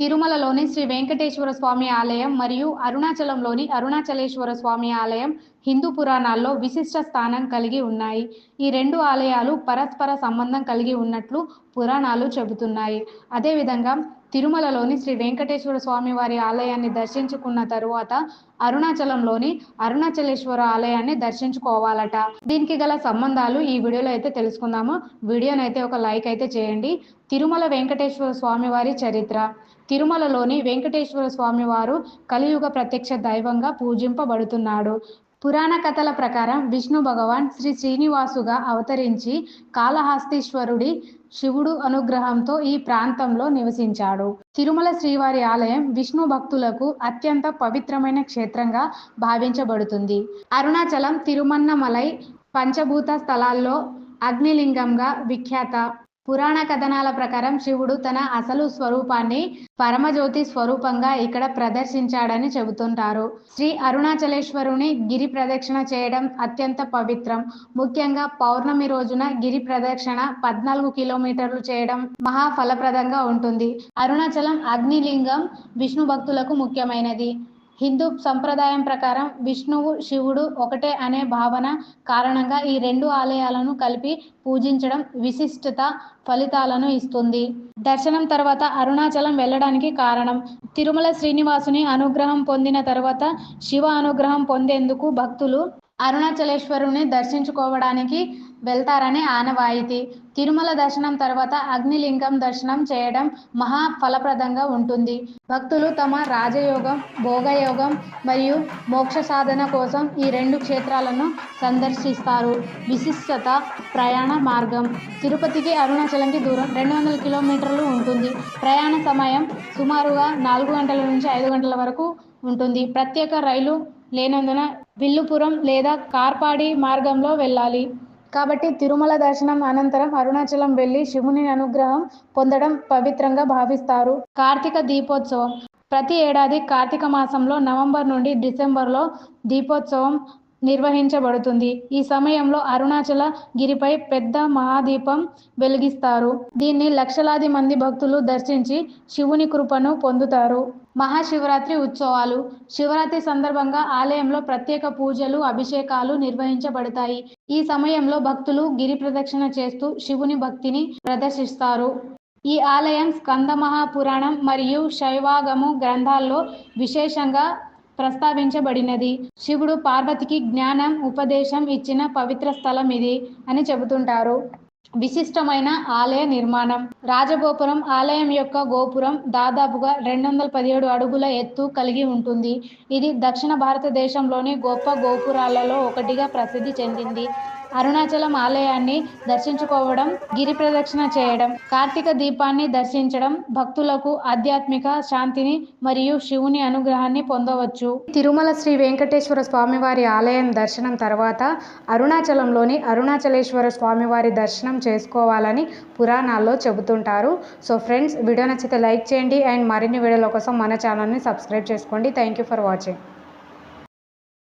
తిరుమలలోని శ్రీ వెంకటేశ్వర స్వామి ఆలయం మరియు అరుణాచలంలోని అరుణాచలేశ్వర స్వామి ఆలయం హిందూ పురాణాల్లో విశిష్ట స్థానం కలిగి ఉన్నాయి. ఈ రెండు ఆలయాలు పరస్పర సంబంధం కలిగి ఉన్నట్లు పురాణాలు చెబుతున్నాయి. అదేవిధంగా తిరుమలలోని శ్రీ వెంకటేశ్వర స్వామి వారి ఆలయాన్ని దర్శించుకున్న తరువాత అరుణాచలంలోని అరుణాచలేశ్వర ఆలయాన్ని దర్శించుకోవాలట. దీనికి గల సంబంధాలు ఈ వీడియోలో అయితే తెలుసుకుందాము. వీడియోని అయితే ఒక లైక్ అయితే చేయండి. తిరుమల వెంకటేశ్వర స్వామి వారి చరిత్ర. తిరుమలలోని వెంకటేశ్వర స్వామి వారు కలియుగ ప్రత్యక్ష దైవంగా పూజింపబడుతున్నాడు. పురాణ కథల ప్రకారం విష్ణు భగవాన్ శ్రీ శ్రీనివాసుగా అవతరించి కాళహస్తీశ్వరుడి శివుడు అనుగ్రహంతో ఈ ప్రాంతంలో నివసించాడు. తిరుమల శ్రీవారి ఆలయం విష్ణు భక్తులకు అత్యంత పవిత్రమైన క్షేత్రంగా భావించబడుతుంది. అరుణాచలం తిరుమన్నమలై పంచభూత స్థలాల్లో అగ్నిలింగంగా విఖ్యాత. పురాణ కథనాల ప్రకారం శివుడు తన అసలు స్వరూపాన్ని పరమజ్యోతి స్వరూపంగా ఇక్కడ ప్రదర్శించాడని చెబుతుంటారు. శ్రీ అరుణాచలేశ్వరుని గిరి ప్రదక్షిణ చేయడం అత్యంత పవిత్రం. ముఖ్యంగా పౌర్ణమి రోజున గిరి ప్రదక్షిణ 14 కిలోమీటర్లు చేయడం మహా ఫలప్రదంగా ఉంటుంది. అరుణాచలం అగ్నిలింగం విష్ణు భక్తులకు ముఖ్యమైనది. హిందూ సంప్రదాయం ప్రకారం విష్ణువు శివుడు ఒకటే అనే భావన కారణంగా ఈ రెండు ఆలయాలను కలిపి పూజించడం విశిష్టత ఫలితాలను ఇస్తుంది. దర్శనం తర్వాత అరుణాచలం వెళ్ళడానికి కారణం తిరుమల శ్రీనివాసుని అనుగ్రహం పొందిన తర్వాత శివ అనుగ్రహం పొందేందుకు భక్తులు అరుణాచలేశ్వరుని దర్శించుకోవడానికి వెళ్తారనే ఆనవాయితీ. తిరుమల దర్శనం తర్వాత అగ్నిలింగం దర్శనం చేయడం మహా ఫలప్రదంగా ఉంటుంది. భక్తులు తమ రాజయోగం, భోగయోగం మరియు మోక్ష సాధన కోసం ఈ రెండు క్షేత్రాలను సందర్శిస్తారు. విశిష్టత ప్రయాణ మార్గం. తిరుపతికి అరుణాచలంకి దూరం 200 కిలోమీటర్లు ఉంటుంది. ప్రయాణ సమయం సుమారుగా 4 గంటల నుంచి 5 గంటల వరకు ఉంటుంది. ప్రత్యేక రైలు లేనందున విల్లుపురం లేదా కార్పాడి మార్గంలో వెళ్ళాలి. కాబట్టి తిరుమల దర్శనం అనంతరం అరుణాచలం వెళ్లి శివుని అనుగ్రహం పొందడం పవిత్రంగా భావిస్తారు. కార్తీక దీపోత్సవం. ప్రతి ఏడాది కార్తీక మాసంలో నవంబర్ నుండి డిసెంబర్లో దీపోత్సవం నిర్వహించబడుతుంది. ఈ సమయంలో అరుణాచల గిరిపై పెద్ద మహాదీపం వెలిగిస్తారు. దీన్ని లక్షలాది మంది భక్తులు దర్శించి శివుని కృపను పొందుతారు. మహాశివరాత్రి ఉత్సవాలు. శివరాత్రి సందర్భంగా ఆలయంలో ప్రత్యేక పూజలు, అభిషేకాలు నిర్వహించబడతాయి. ఈ సమయంలో భక్తులు గిరి ప్రదక్షిణ చేస్తూ శివుని భక్తిని ప్రదర్శిస్తారు. ఈ ఆలయం స్కంద మహాపురాణం మరియు శైవాగము గ్రంథాల్లో విశేషంగా ప్రస్తావించబడినది. శివుడు పార్వతికి జ్ఞానం, ఉపదేశం ఇచ్చిన పవిత్ర స్థలం ఇది అని చెబుతుంటారు. విశిష్టమైన ఆలయ నిర్మాణం. రాజగోపురం. ఆలయం యొక్క గోపురం దాదాపుగా 217 అడుగుల ఎత్తు కలిగి ఉంటుంది. ఇది దక్షిణ భారతదేశంలోని గొప్ప గోపురాలలో ఒకటిగా ప్రసిద్ధి చెందింది. అరుణాచలం ఆలయాన్ని దర్శించుకోవడం, గిరి ప్రదక్షిణ చేయడం, కార్తీక దీపాన్ని దర్శించడం భక్తులకు ఆధ్యాత్మిక శాంతిని మరియు శివుని అనుగ్రహాన్ని పొందవచ్చు. తిరుమల శ్రీ వెంకటేశ్వర స్వామివారి ఆలయం దర్శనం తర్వాత అరుణాచలంలోని అరుణాచలేశ్వర స్వామివారి దర్శనం చేసుకోవాలని పురాణాల్లో చెబుతుంటారు. సో ఫ్రెండ్స్, వీడియో నచ్చితే లైక్ చేయండి అండ్ మరిన్ని వీడియోల కోసం మన ఛానల్ని సబ్స్క్రైబ్ చేసుకోండి. Thank you for watching.